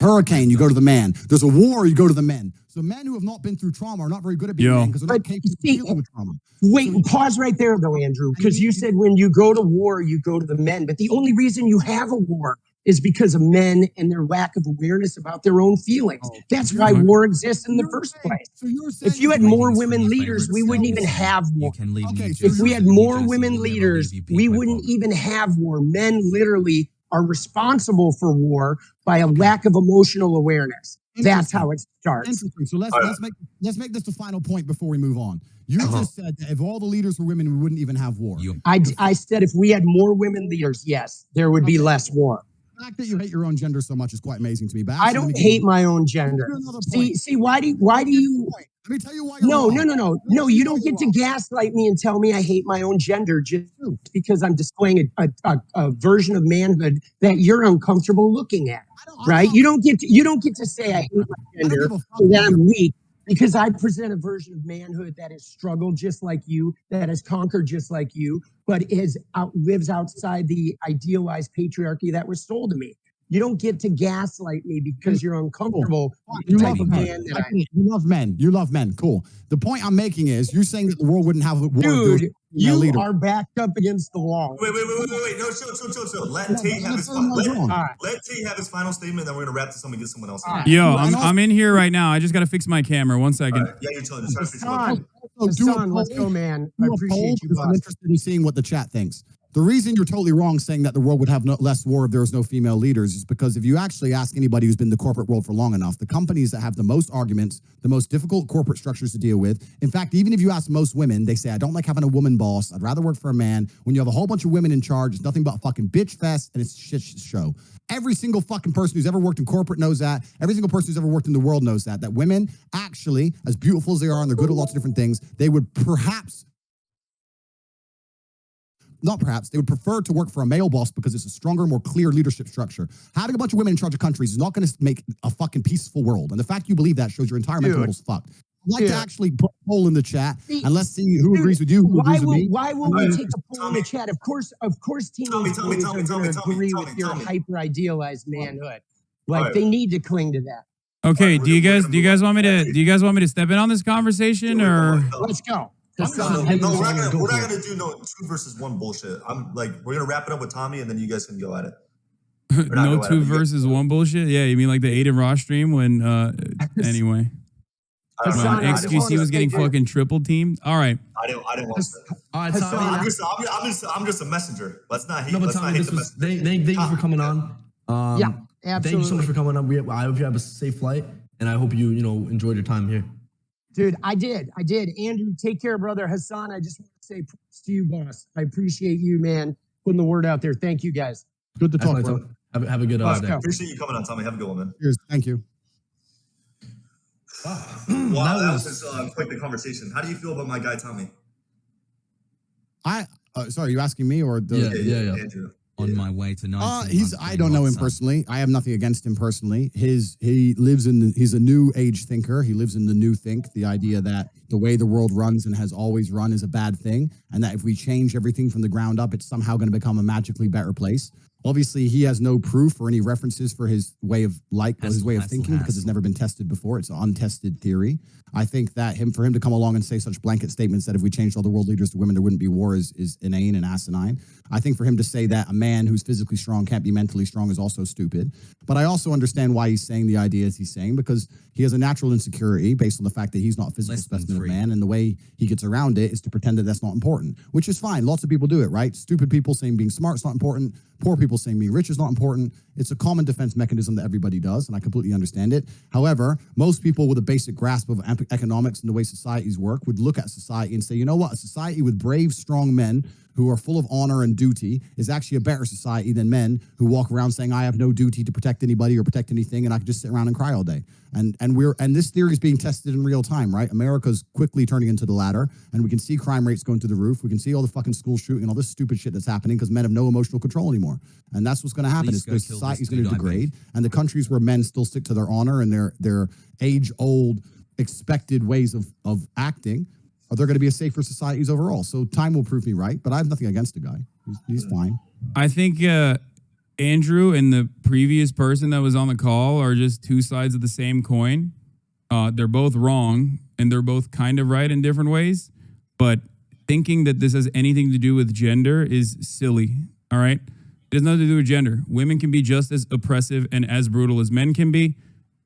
hurricane, you go to the man. There's a war, you go to the men. So men who have not been through trauma are not very good at being men because they're not capable of dealing with trauma. Wait, pause right there though, Andrew, because you said when you go to war, you go to the men. But the only reason you have a war is because of men and their lack of awareness about their own feelings. That's why war exists in the first place. If you had more women leaders, we wouldn't even have war. If we had more women leaders, we wouldn't even have war. Men literally are responsible for war by a lack of emotional awareness. That's how it starts. Interesting. So let's make this the final point before we move on. You just said that if all the leaders were women, we wouldn't even have war. I said if we had more women leaders, yes, there would be less war. The fact that you hate your own gender so much is quite amazing to me. But I don't hate my own gender. See, why do you? Let me tell you why. No, you don't get to gaslight me and tell me I hate my own gender just because I'm displaying a version of manhood that you're uncomfortable looking at. Right? You don't get to say I hate my gender or that I'm weak because I present a version of manhood that has struggled just like you, that has conquered just like you, but lives outside the idealized patriarchy that was sold to me. You don't get to gaslight me because you're uncomfortable. You love men. You love men. You love men. Cool. The point I'm making is you're saying that the world wouldn't have a war. Dude, you are backed up against the wall. Wait. No, chill. Let Tate have his final statement, then we're going to wrap this up and get someone else. Yo, I'm in here right now. I just got to fix my camera. 1 second. Right. Yeah, you're telling me. Hassan, let's go, man. I appreciate you. I'm interested in seeing what the chat thinks. The reason you're totally wrong saying that the world would have less war if there was no female leaders is because if you actually ask anybody who's been in the corporate world for long enough, the companies that have the most arguments, the most difficult corporate structures to deal with, in fact, even if you ask most women, they say, I don't like having a woman boss. I'd rather work for a man. When you have a whole bunch of women in charge, it's nothing but a fucking bitch fest and it's a shit show. Every single fucking person who's ever worked in corporate knows that. Every single person who's ever worked in the world knows that women actually, as beautiful as they are and they're good at lots of different things, they would they would prefer to work for a male boss because it's a stronger, more clear leadership structure. Having a bunch of women in charge of countries is not going to make a fucking peaceful world. And the fact you believe that shows your entire mental model is fucked. I'd like to actually put a poll in the chat and let's see who agrees with you, who agrees with me. Why won't we take a poll in the chat? Of course, teenage boys are going to agree with your hyper-idealized manhood. Like they need to cling to that. Okay, do you guys want me to step in on this conversation or? Let's go. No, we're not gonna do no 2 versus 1 bullshit. We're gonna wrap it up with Tommy, and then you guys can go at it. No 2 versus 1 bullshit. Yeah, you mean like the Aiden Ross stream when? Anyway, when XQC was getting fucking triple teamed. All right. I didn't want that. All right, Tommy. I'm just a messenger. Let's not hate. No, but Tommy, thank you for coming on. Yeah, absolutely. Thank you so much for coming on. I hope you have a safe flight, and I hope you enjoyed your time here. Dude, I did. Andrew, take care, brother. Hassan, I just want to say props to you, boss. I appreciate you, man, putting the word out there. Thank you, guys. Good to talk, bro. Have a good day. Appreciate you coming on, Tommy. Have a good one, man. Cheers. Thank you. Wow, that was quite the conversation. How do you feel about my guy, Tommy? Sorry, you asking me or the? Yeah. Andrew. On my way to 19. I don't know him personally. I have nothing against him personally. He's a new age thinker. He lives in the new think, the idea that the way the world runs and has always run is a bad thing, and that if we change everything from the ground up, it's somehow going to become a magically better place. Obviously, he has no proof or any references for his way of thinking because it's never been tested before. It's an untested theory. I think that for him to come along and say such blanket statements that if we changed all the world leaders to women, there wouldn't be war is inane and asinine. I think for him to say that a man who's physically strong can't be mentally strong is also stupid. But I also understand why he's saying the ideas he's saying, because he has a natural insecurity based on the fact that he's not a physical specimen of man, and the way he gets around it is to pretend that that's not important, which is fine. Lots of people do it, right? Stupid people saying being smart is not important. Poor people saying being rich is not important. It's a common defense mechanism that everybody does, and I completely understand it. However, most people with a basic grasp of economics and the way societies work would look at society and say, you know what? A society with brave, strong men who are full of honor and duty is actually a better society than men who walk around saying, I have no duty to protect anybody or protect anything, and I can just sit around and cry all day. And this theory is being tested in real time, right? America's quickly turning into the latter, and we can see crime rates going through the roof. We can see all the fucking school shooting and all this stupid shit that's happening because men have no emotional control anymore. And that's what's going to happen. Is the society's going to degrade, and the countries where men still stick to their honor and their age-old expected ways of acting, are there going to be a safer societies overall? So time will prove me right, but I have nothing against the guy. He's fine. I think Andrew and the previous person that was on the call are just two sides of the same coin. They're both wrong and they're both kind of right in different ways. But thinking that this has anything to do with gender is silly. All right. It has nothing to do with gender. Women can be just as oppressive and as brutal as men can be.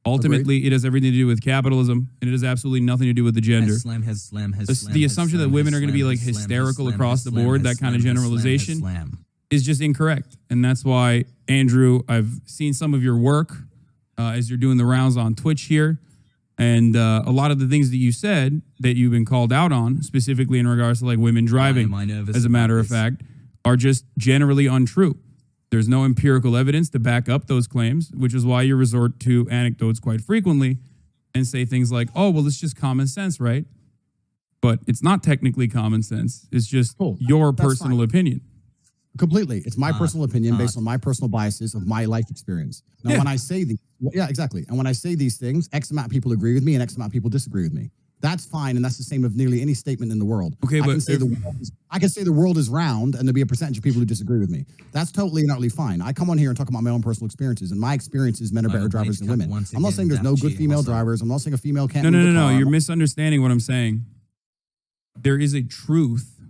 Ultimately, it has everything to do with capitalism, and it has absolutely nothing to do with the gender. The assumption that women are going to be like hysterical across the board, that kind of generalization, is just incorrect. And that's why, Andrew, I've seen some of your work as you're doing the rounds on Twitch here. And a lot of the things that you said that you've been called out on, specifically in regards to like women driving, as a matter of fact, are just generally untrue. There's no empirical evidence to back up those claims, which is why you resort to anecdotes quite frequently and say things like, oh, well, it's just common sense, right? But it's not technically common sense. It's just your personal opinion. Completely. It's my personal opinion based on my personal biases of my life experience. Now, when I say these, exactly. And when I say these things, X amount of people agree with me and X amount of people disagree with me. That's fine, and that's the same of nearly any statement in the world. Okay, I can say the world is round, and there'll be a percentage of people who disagree with me. That's totally and utterly fine. I come on here and talk about my own personal experiences, and my experiences, men are better drivers than women. I'm not saying there's no good female drivers. I'm not saying a female can't. No. You're misunderstanding what I'm saying. There is a truth,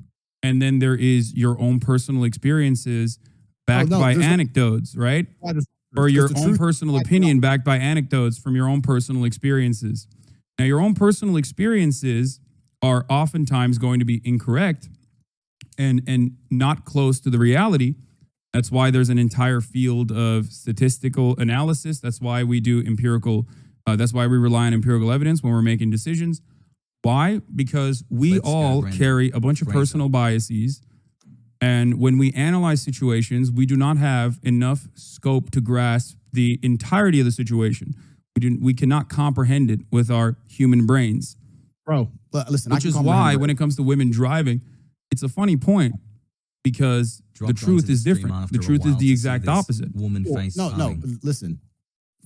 and then there is your own personal experiences backed by anecdotes, right? Or your own personal opinion backed by anecdotes from your own personal experiences. Now, your own personal experiences are oftentimes going to be incorrect and not close to the reality. That's why there's an entire field of statistical analysis. That's why we do empirical. That's why we rely on empirical evidence when we're making decisions. Why? Because we all carry a bunch of personal biases. And when we analyze situations, we do not have enough scope to grasp the entirety of the situation. We cannot comprehend it with our human brains. Bro, listen. Which is why when it comes to women driving, it's a funny point because the truth is different. The truth is the exact opposite. No, listen.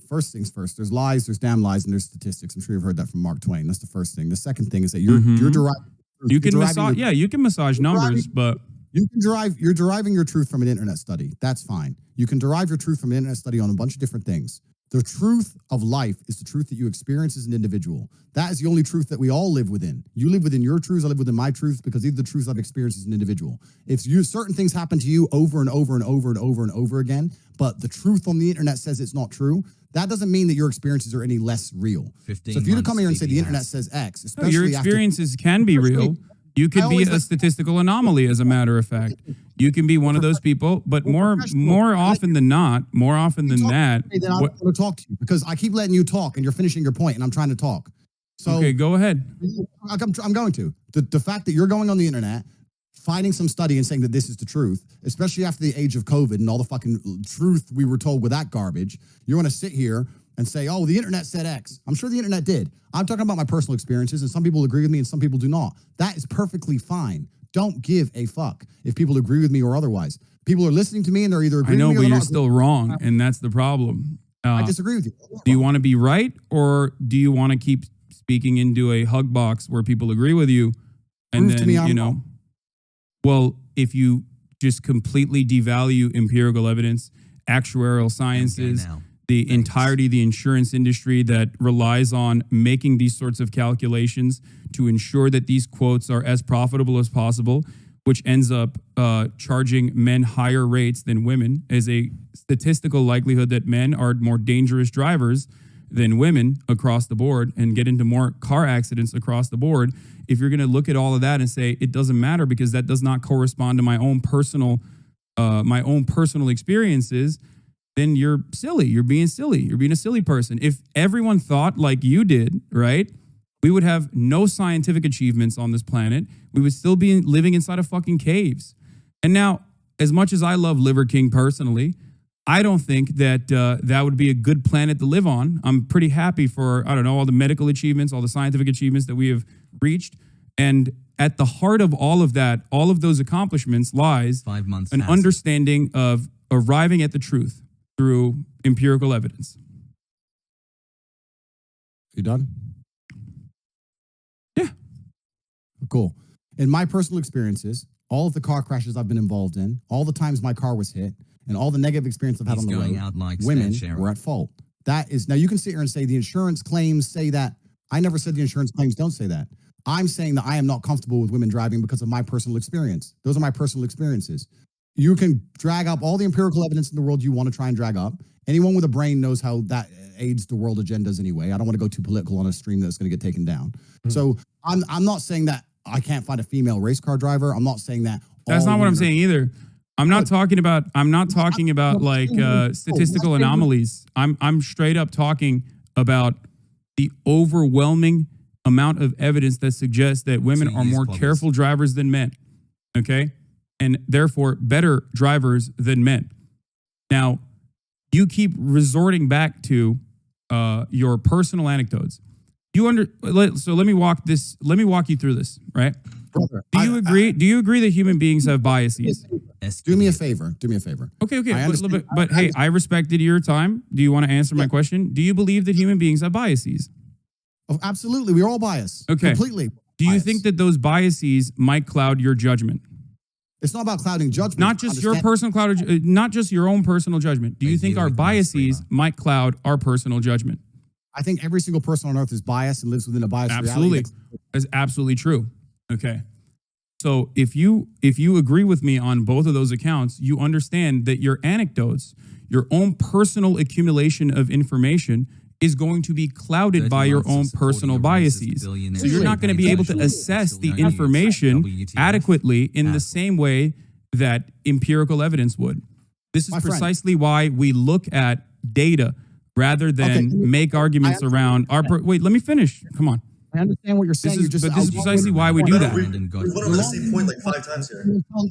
First things first, there's lies, there's damn lies, and there's statistics. I'm sure you've heard that from Mark Twain. That's the first thing. The second thing is that you're deriving. You can massage numbers, but you're deriving your truth from an internet study. That's fine. You can derive your truth from an internet study on a bunch of different things. The truth of life is the truth that you experience as an individual. That is the only truth that we all live within. You live within your truths, I live within my truths, because these are the truths I've experienced as an individual. If certain things happen to you over and over and over and over and over again, but the truth on the internet says it's not true, that doesn't mean that your experiences are any less real. So if you come here and say the internet says X, especially your experiences can be real. You could be a statistical anomaly, as a matter of fact. You can be one of those people, but more often than not, I want to talk to you because I keep letting you talk and you're finishing your point and I'm trying to talk. So okay, go ahead. I'm going to. The fact that you're going on the internet, finding some study and saying that this is the truth, especially after the age of COVID and all the fucking truth we were told with that garbage, you want to sit here and say, oh, the internet said X. I'm sure the internet did. I'm talking about my personal experiences, and some people agree with me and some people do not. That is perfectly fine. Don't give a fuck if people agree with me or otherwise. People are listening to me and they're either agreeing with me or not. I know, but you're still wrong, and that's the problem. I disagree with you. Do you want to be right, or do you want to keep speaking into a hug box where people agree with you? And Prove then, to me I'm wrong. Well, if you just completely devalue empirical evidence, actuarial sciences, the entirety of the insurance industry that relies on making these sorts of calculations to ensure that these quotes are as profitable as possible, which ends up charging men higher rates than women, as a statistical likelihood that men are more dangerous drivers than women across the board and get into more car accidents across the board. If you're going to look at all of that and say it doesn't matter because that does not correspond to my own personal experiences, then you're silly. You're being silly. You're being a silly person. If everyone thought like you did, right, we would have no scientific achievements on this planet. We would still be living inside of fucking caves. And now, as much as I love Liver King personally, I don't think that that would be a good planet to live on. I'm pretty happy for, I don't know, all the medical achievements, all the scientific achievements that we have reached. And at the heart of all of that, all of those accomplishments lies an understanding of arriving at the truth through empirical evidence. You done? Yeah. Cool. In my personal experiences, all of the car crashes I've been involved in, all the times my car was hit, and all the negative experience I've had on the road, women were at fault. That is, now you can sit here and say the insurance claims say that. I never said the insurance claims don't say that. I'm saying that I am not comfortable with women driving because of my personal experience. Those are my personal experiences. You can drag up all the empirical evidence in the world you want to try and drag up. Anyone with a brain knows how that aids the world agendas anyway. I don't want to go too political on a stream that's going to get taken down. So I'm not saying that I can't find a female race car driver. I'm not saying that. That's not what I'm saying either. I'm not talking about like statistical anomalies. I'm straight up talking about the overwhelming amount of evidence that suggests that women are more careful drivers than men. Okay? And therefore better drivers than men. Now, you keep resorting back to your personal anecdotes. So let me walk you through this, right? Brother, do you agree that human beings have biases? Do me a favor. Okay. But hey, I respected your time. Do you want to answer my question? Do you believe that human beings have biases? Oh, absolutely. We're all biased. Okay. Completely. Do you think that those biases might cloud your judgment? It's not about clouding judgment. Not just your personal not just your own personal judgment. Do you think our biases might cloud our personal judgment? I think every single person on earth is biased and lives within a biased reality. That's absolutely true. Okay. So if you agree with me on both of those accounts, you understand that your anecdotes, your own personal accumulation of information is going to be clouded by your own personal biases. So you're not going to be able to assess the information adequately in the same way that empirical evidence would. This is precisely why we look at data rather than make arguments around our... Wait, let me finish. Come on. I understand what you're saying. This is precisely why we do that. We went over the same point like 5 times here.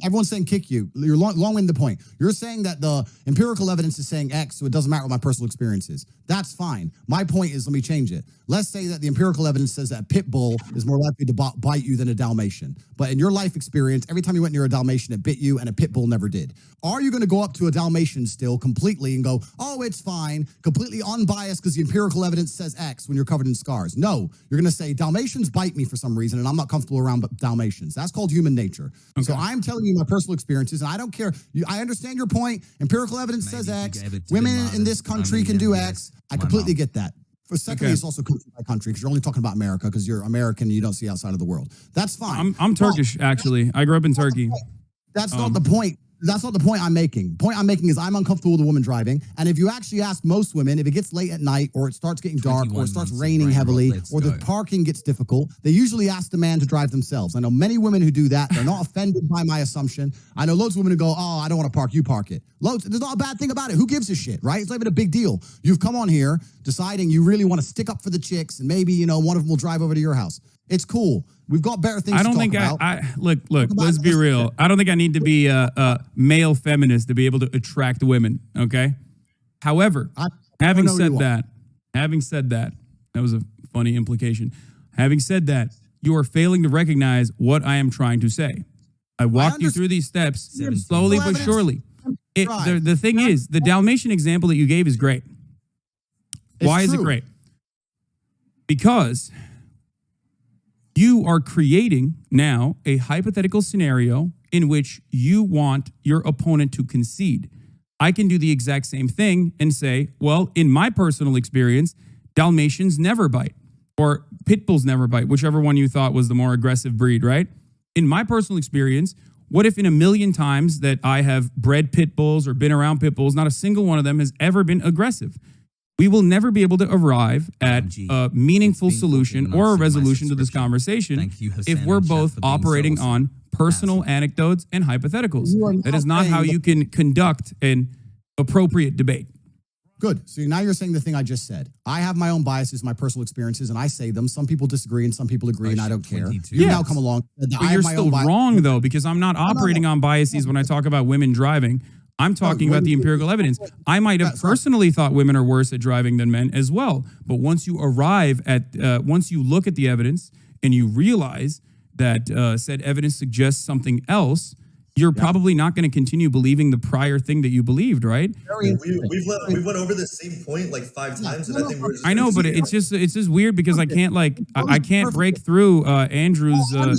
Everyone's saying kick you. You're long-winded the point. You're saying that the empirical evidence is saying X, so it doesn't matter what my personal experience is. That's fine. My point is, let me change it. Let's say that the empirical evidence says that a pit bull is more likely to bite you than a Dalmatian. But in your life experience, every time you went near a Dalmatian, it bit you, and a pit bull never did. Are you going to go up to a Dalmatian still completely and go, oh, it's fine, completely unbiased because the empirical evidence says X when you're covered in scars? No. You're going to say, Dalmatians bite me for some reason, and I'm not comfortable around Dalmatians. That's called human nature. Okay. So I'm telling you my personal experiences, and I don't care. I understand your point. Empirical evidence says X. Women in this country can do X. I completely get that. For secondly, it's also country by country because you're only talking about America because you're American and you don't see outside of the world. That's fine. I'm Turkish, actually. I grew up in Turkey. That's not the point. That's not the point I'm making. The point I'm making is I'm uncomfortable with a woman driving. And if you actually ask most women, if it gets late at night or it starts getting dark or it starts raining heavily or the parking gets difficult, they usually ask the man to drive themselves. I know many women who do that. They're not offended by my assumption. I know loads of women who go, oh, I don't want to park. You park it. Loads. There's not a bad thing about it. Who gives a shit, right? It's not even a big deal. You've come on here deciding you really want to stick up for the chicks and maybe, one of them will drive over to your house. It's cool. We've got better things to talk about. Look, let's be real. I don't think I need to be a male feminist to be able to attract women, okay? However, having said that, that was a funny implication. Having said that, you are failing to recognize what I am trying to say. I walked you through these steps slowly but surely. The thing is, the Dalmatian example that you gave is great. Why is it great? Because you are creating now a hypothetical scenario in which you want your opponent to concede. I can do the exact same thing and say, well, in my personal experience, Dalmatians never bite, or pit bulls never bite, whichever one you thought was the more aggressive breed, right? In my personal experience, what if in a million times that I have bred pit bulls or been around pit bulls, not a single one of them has ever been aggressive? We will never be able to arrive at a meaningful solution or a resolution to this conversation if we're both operating on personal anecdotes and hypotheticals. That is not how you can conduct an appropriate debate. Good. So now you're saying the thing I just said. I have my own biases, my personal experiences, and I say them. Some people disagree and some people agree, and I don't care. You now come along. But you're still wrong, though, because I'm not operating on biases when I talk about women driving. I'm talking about the empirical evidence. I might have personally thought women are worse at driving than men as well. But once you arrive at, once you look at the evidence and you realize that said evidence suggests something else, you're probably not going to continue believing the prior thing that you believed, right? We've went over the same point like 5 times, and I think we're just... I know, but it's just weird because I can't I can't break through Andrew's. I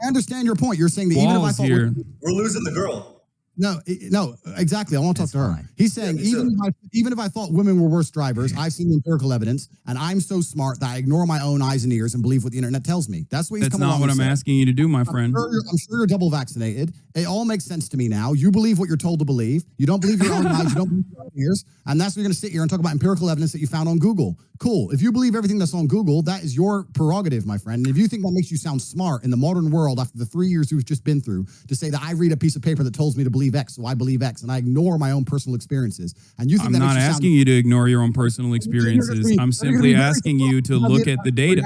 understand your point. You're saying that even if I thought we're losing the girl. No, no, exactly. I want to talk That's to her. fine. He's saying Yeah, even if I thought women were worse drivers, I've seen the empirical evidence, and I'm so smart that I ignore my own eyes and ears and believe what the internet tells me. That's what he's That's coming not along what to I'm say. asking you to do, my friend. I'm sure you're double vaccinated. It all makes sense to me now. You believe what you're told to believe. You don't believe your own eyes. You don't believe your own ears. And that's why you're going to sit here and talk about empirical evidence that you found on Google. Cool. If you believe everything that's on Google, that is your prerogative, my friend. And if you think that makes you sound smart in the modern world after the 3 years you've just been through, to say that I read a piece of paper that tells me to believe X, so I believe X, and I ignore my own personal experiences, and you think I'm that not makes you asking you to ignore your own personal experiences. I'm simply asking you to look at the data.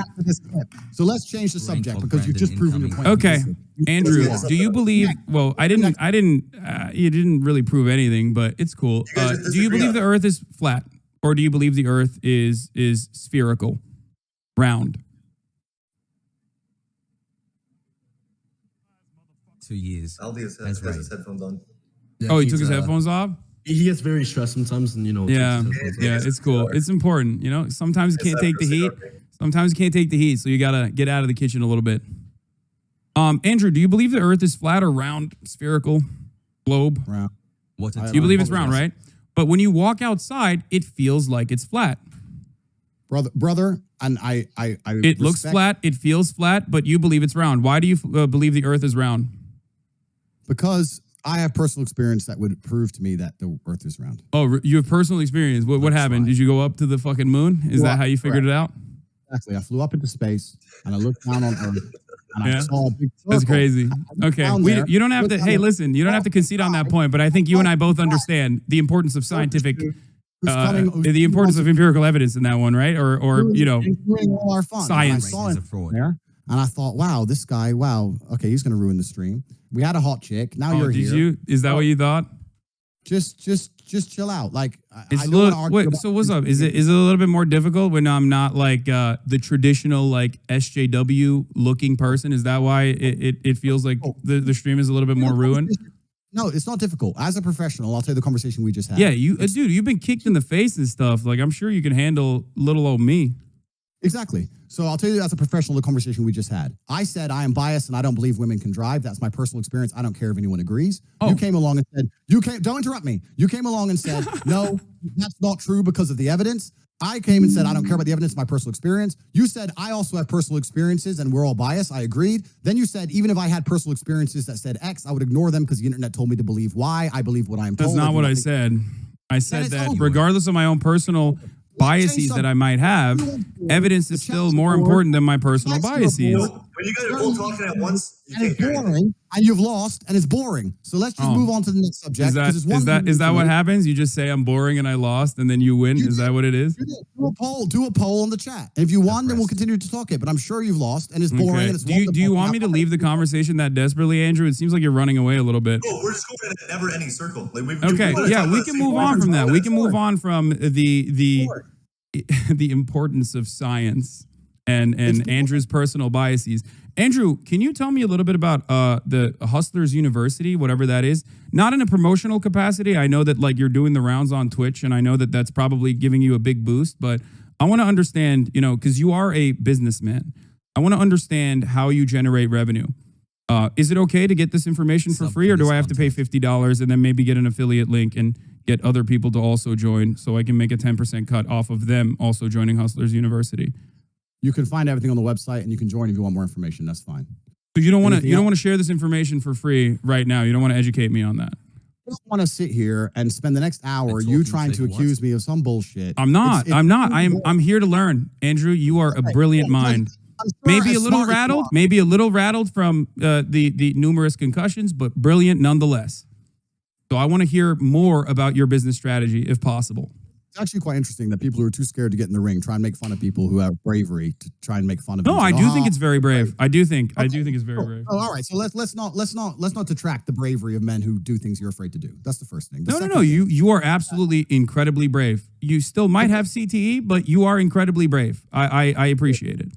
So let's change the subject for because you've just Brandon proven your point. Okay, Andrew, Let's get do you this believe? Well, you didn't really prove anything, but it's cool. You guys Do disagree you believe on the it. Earth is flat, or do you believe the Earth is spherical, round? 2 years. Aldi has That's his headphones on. Yeah, Oh, he he's, took his headphones off. He gets very stressed sometimes, and Yeah, takes his headphones off. yeah, it's cool. It's important, you know. Sometimes you can't take the heat. Sometimes you can't take the heat, so you gotta get out of the kitchen a little bit. Andrew, do you believe the Earth is flat or round, spherical, globe? Round. What's it? You believe it's round, right? But when you walk outside, it feels like it's flat. brother, and I It looks flat. It feels flat, but you believe it's round. Why do you believe the Earth is round? because I have personal experience that would prove to me that the Earth is round. Oh, you have personal experience. What happened? Did you go up to the fucking moon? Is that how you figured it out? Exactly. I flew up into space and I looked down on Earth and Yeah. I saw a big circle. That's crazy. Okay, down there, you don't have to. looked Hey, down listen, you don't have to concede on that point. But I think you and I both understand the importance of scientific, who's coming- the importance of empirical evidence in that one, right? Or you know, ruining all our fun. science. And I saw Is him a fraud. there and I thought, wow, this guy, wow, okay, he's going to ruin the stream. We had a hot chick. Now oh, you're did here. you? Is that what you thought? Just chill out. Like, It's I a don't wanna little, argue wait, about so what's up? Is it a little bit more difficult when I'm not like the traditional like SJW looking person? Is that why it feels like the stream is a little bit more ruined? No, it's not difficult. As a professional, I'll tell you the conversation we just had. Yeah, you dude, you've been kicked in the face and stuff. Like I'm sure you can handle little old me. Exactly. So I'll tell you as a professional the conversation we just had. I said I am biased and I don't believe women can drive. That's my personal experience. I don't care if anyone agrees. Oh. You came along and said, don't interrupt me. You came along and said, no, that's not true because of the evidence. I came and said, I don't care about the evidence, my personal experience. You said, I also have personal experiences and we're all biased. I agreed. Then you said, even if I had personal experiences that said X, I would ignore them because the internet told me to believe Y. I believe what I am told. That's not do what not I think- said. I said it's that over. regardless of my own personal biases that I might have, evidence is still more important than my personal biases. When you guys are both talking at once, you And can't it's hear anything. boring, and you've lost, and it's boring. So let's just Oh. move on to the next subject. Is that 'cause it's one thing is that to what me. happens? You just say I'm boring and I lost, and then you win. You Is that what it is? Do a poll on the chat. And if you won, then we'll continue to talk it. But I'm sure you've lost, and it's boring. Okay. And it's Do you want me to leave the conversation that desperately, Andrew? It seems like you're running away a little bit. No, we're just going in a never-ending circle. Like Okay, yeah, we can move on from that. We can move on from the importance of science and Andrew's personal biases. Andrew, can you tell me a little bit about the Hustlers University, whatever that is? Not in a promotional capacity. I know that like you're doing the rounds on Twitch, and I know that that's probably giving you a big boost. But I want to understand, you know, because you are a businessman. I want to understand how you generate revenue. Is it okay to get this information for free, or do I have to pay $50 and then maybe get an affiliate link and get other people to also join so I can make a 10% cut off of them also joining Hustlers University? You can find everything on the website, and you can join if you want more information. That's fine. So you don't want to Anything else? share this information for free right now. You don't want to educate me on that. I don't want to sit here and spend the next hour That's you all trying to for the sake of accuse me of some bullshit. I'm not. It's- I'm not. I'm here to learn. Andrew, you are a brilliant mind. I'm sure Maybe as a little smart as you rattled, are. maybe a little rattled from the numerous concussions, but brilliant nonetheless. So I want to hear more about your business strategy if possible. It's actually quite interesting that people who are too scared to get in the ring try and make fun of people who have bravery to try and make fun of. No, them. I So, do think it's very brave. I do think Okay. it's very brave. Oh, all right. So let's not detract the bravery of men who do things you're afraid to do. That's the first thing. The No. second thing- You are absolutely incredibly brave. You still might have CTE, but you are incredibly brave. I appreciate it.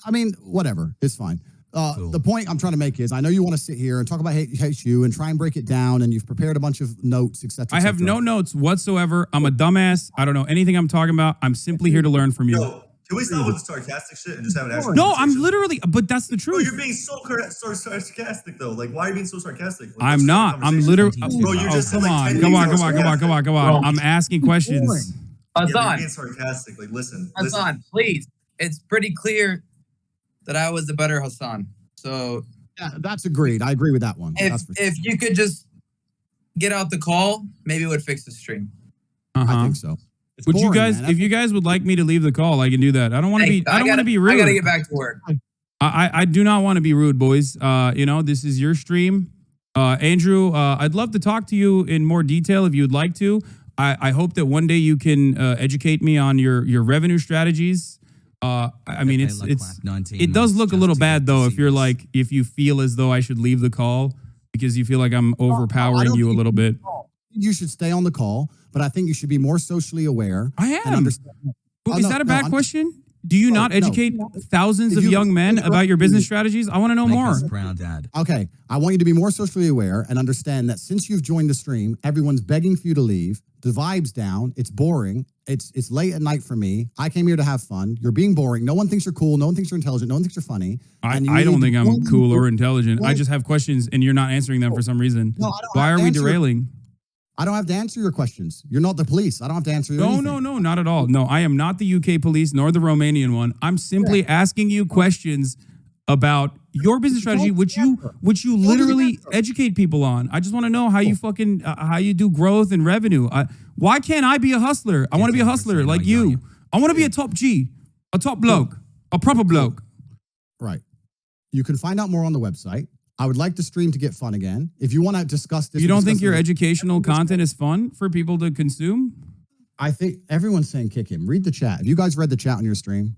I mean, whatever. It's fine. The point I'm trying to make is I know you want to sit here and talk about hate you and try and break it down, and you've prepared a bunch of notes, etc. I have no notes whatsoever. I'm a dumbass. I don't know anything I'm talking about. I'm simply here to learn from you. Yo, Can we stop with the sarcastic shit and just have an actual No, I'm conversation? literally, but that's the Bro, truth. you're being so sarcastic though. Like, why are you being so sarcastic? Like, I'm let's not. have a I'm conversation. literally. Bro, you just said come like on, 10 come things on, that come were on, come on, come on, come on. I'm asking questions. Yeah, but you're Hasan, being sarcastic. Like, listen. Hasan, please. It's pretty clear that I was the better Hasan. So Yeah, that's agreed. I agree with that one. if That's for sure. if you could just get out the call, maybe it would fix the stream. I think so. It's Would you boring, guys, man. if you guys would like me to leave the call, I can do that. I don't want to Hey, be. I don't want to be rude. I gotta get back to work. I do not want to be rude, boys. You know, this is your stream. Andrew, I'd love to talk to you in more detail if you'd like to. I hope that one day you can educate me on your revenue strategies. I mean, it does look a little bad though if you're like, if you feel as though I should leave the call because you feel like I'm overpowering you a little bit. You should stay on the call, but I think you should be more socially aware. I and am. understand. Is that a bad question? Do you not educate thousands of young men about your business strategies? I want to know more. Proud dad. Okay, I want you to be more socially aware and understand that since you've joined the stream, everyone's begging for you to leave. The vibe's down. It's boring. It's late at night for me. I came here to have fun. You're being boring. No one thinks you're cool. No one thinks you're intelligent. No one thinks you're funny. I don't think I'm cool or intelligent. I just have questions and you're not answering them for some reason. No, I don't Why have are to we answer- derailing? I don't have to answer your questions. You're not the police. I don't have to answer your No, not at all. No, I am not the UK police nor the Romanian one. I'm simply asking you questions about your business strategy, which you literally educate people on. I just want to know how you fucking how you do growth and revenue. Why can't I be a hustler? I want to be a hustler like you. I want to be a top G, a top bloke, a proper bloke. Right. You can find out more on the website. I would like the stream to get fun again. If you want to discuss this, You don't think your discuss educational content is fun for people to consume? I think everyone's saying kick him. Read the chat. Have you guys read the chat on your stream?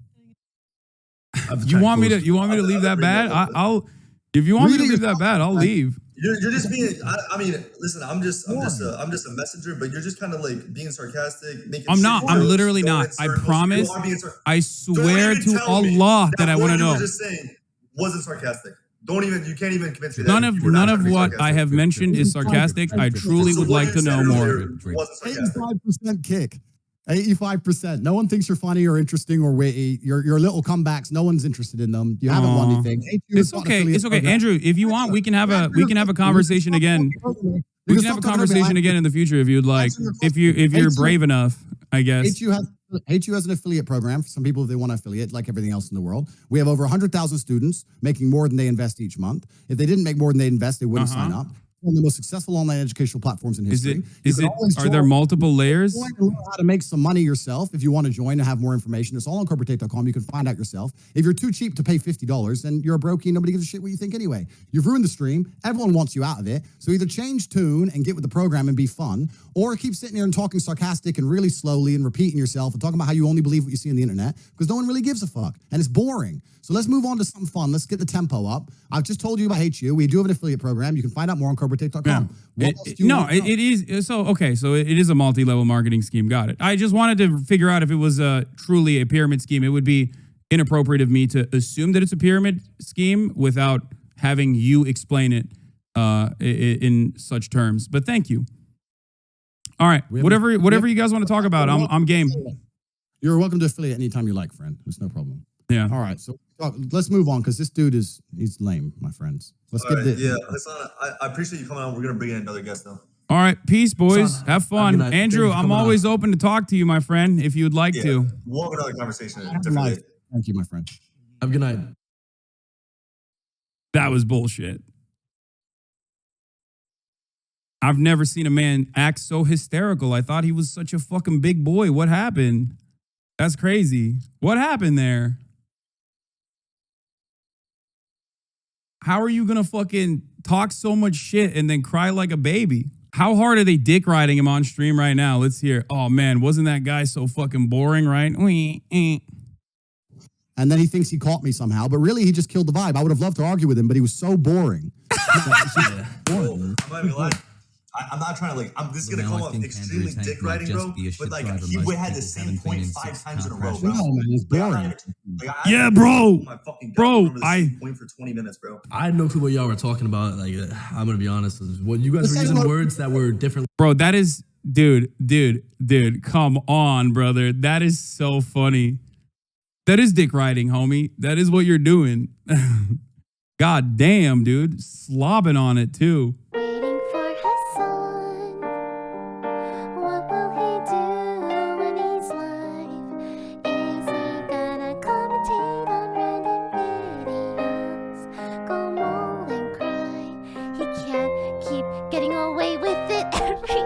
You want me to leave that bad? I'll if you want me to leave that bad, I'll leave. You're just being. I mean, listen. I'm just a messenger, but you're just kind of like being sarcastic. I'm not. I'm literally not. I promise. I swear to Allah that I want to know. You were just saying wasn't sarcastic. Don't even. You can't even convince me. None of what I have mentioned is sarcastic. I truly would like to know more. 85% kick. 85%. No one thinks you're funny or interesting or witty. Your little comebacks, no one's interested in them. You haven't won anything. It's okay. It's okay. Andrew, if you want, we can have a conversation again. We can have a conversation again in the future if you'd like. If you're brave enough, I guess. HU has an affiliate program for some people if they want to affiliate, like everything else in the world. We have over 100,000 students making more than they invest each month. If they didn't make more than they invest, they wouldn't sign up. One of the most successful online educational platforms in history. Are there multiple layers? Join and learn how to make some money yourself. If you want to join and have more information, it's all on CobraTate.com. You can find out yourself. If you're too cheap to pay $50, then you're a brokey. Nobody gives a shit what you think anyway. You've ruined the stream. Everyone wants you out of it. So either change tune and get with the program and be fun, or keep sitting here and talking sarcastic and really slowly and repeating yourself and talking about how you only believe what you see on the internet because no one really gives a fuck and it's boring. So let's move on to something fun. Let's get the tempo up. I've just told you about HU. We do have an affiliate program. You can find out more on CobraTake.com. It is. So, okay. So it is a multi-level marketing scheme. Got it. I just wanted to figure out if it was truly a pyramid scheme. It would be inappropriate of me to assume that it's a pyramid scheme without having you explain it in such terms. But thank you. All right. Whatever you guys want to talk about, I'm game. You're welcome to affiliate anytime you like, friend. There's no problem. Yeah. All right. So let's move on because this dude he's lame, my friends. Let's get this. Yeah, Hasan, I appreciate you coming on. We're gonna bring in another guest though. All right. Peace, boys. Hasan, have fun. Andrew, I'm always on. open to talk to you, my friend, if you'd like to. We'll have another conversation. Thank you, my friend. Have a good night. That was bullshit. I've never seen a man act so hysterical. I thought he was such a fucking big boy. What happened? That's crazy. What happened there? How are you going to fucking talk so much shit and then cry like a baby? How hard are they dick riding him on stream right now? Let's hear. Oh, man, wasn't that guy so fucking boring, right? And then he thinks he caught me somehow, but really he just killed the vibe. I would have loved to argue with him, but he was so boring. I'm not even lying. I'm not trying to this is gonna come off extremely dick riding, bro. But like he had the same point 5 times in a row, bro. No, man, it's boring. Yeah, bro. Bro, I point for 20 minutes, bro. I had no clue what y'all were talking about. Like, I'm gonna be honest. What you guys were using words that were different. Bro, that is, dude, come on, brother. That is so funny. That is dick riding, homie. That is what you're doing. God damn, dude. Slobbing on it too. Waiting for Hasan. What will he do when he's live? Is he gonna commentate on random videos? Go mold and cry. He can't keep getting away with it every